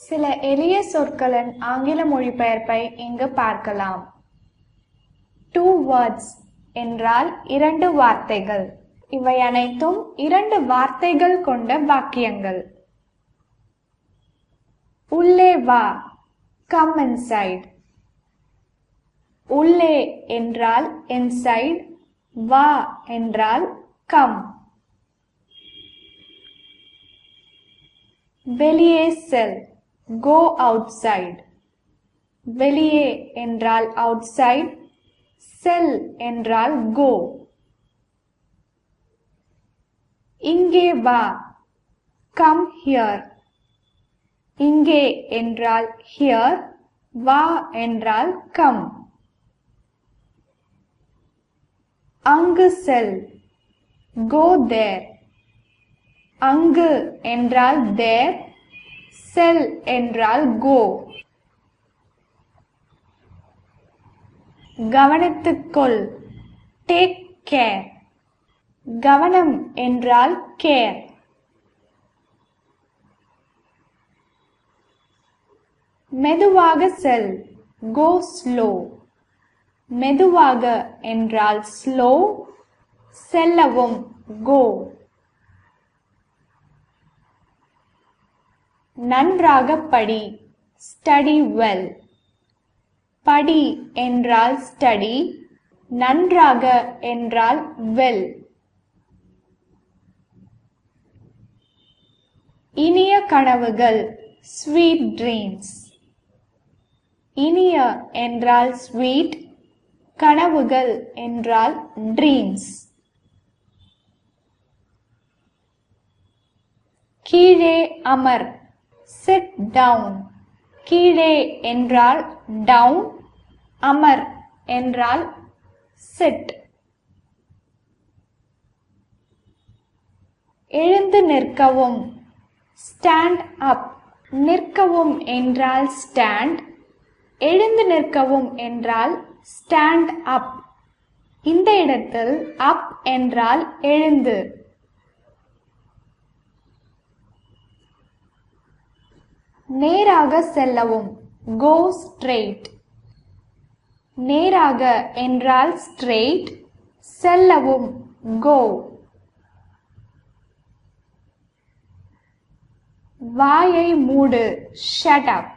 சில எளிய சொற்களின் ஆங்கில மொழிபெயர்ப்பை இங்கு பார்க்கலாம். Two words என்றால் இரண்டு வார்த்தைகள். இவை அனைத்தும் இரண்டு வார்த்தைகள் கொண்ட வாக்கியங்கள். உள்ளே வா, come inside. உள்ளே என்றால் inside, வா என்றால் come. வெளியே செல், go outside. வெளியே என்றால் outside, செல் என்றால் go. இங்கே வா, come here. இங்கே என்றால் here, வா என்றால் come. அங்கு செல், go there. அங்கு என்றால் there, செல் என்றால் go. கவனித்துக்கொள், take care. கவனம் என்றால் care. மெதுவாக செல், go slow. மெதுவாக என்றால் slow, செல்லவும் go. நன்றாக படி, study well. படி என்றால் study, நன்றாக என்றால் well. இனிய கனவுகள், sweet dreams. இனிய என்றால் sweet, கனவுகள் என்றால் dreams. கீழே அமர், sit down. கீழே என்றால் down, அமர் என்றால் sit. எழுந்து நிற்கவும், stand up. நிற்கவும் என்றால் stand, எழுந்து நிற்கவும் என்றால் stand up. இந்த இடத்தில் up என்றால் எழுந்து. நேராக செல்லவும், go straight. நேராக என்றால் straight, செல்லவும் go. வாயை மூடு, shut up.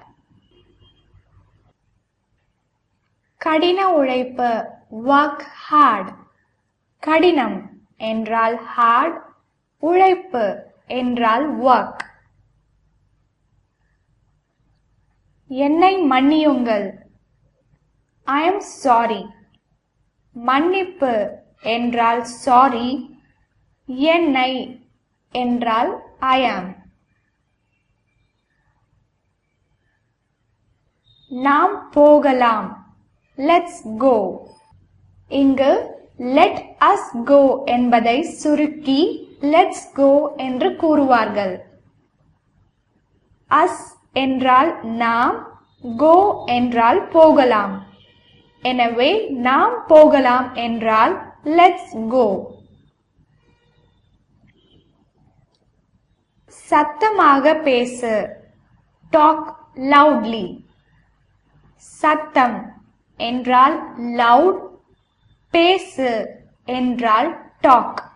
கடின உழைப்பு, work hard. கடினம் என்றால் hard, உழைப்பு என்றால் work. என்னை மன்னியுங்கள், I am sorry. மன்னிப்பு என்றால் sorry, என்னை என்றால் I am. நாம் போகலாம், let's go. இங்கு let us go என்பதை சுருக்கி let's go என்று கூறுவார்கள். us என்றால் நாம், go என்றால் போகலாம். எனவே நாம் போகலாம் என்றால் let's go. சத்தமாக பேசு, talk loudly. சத்தம் என்றால் loud, பேசு என்றால் talk.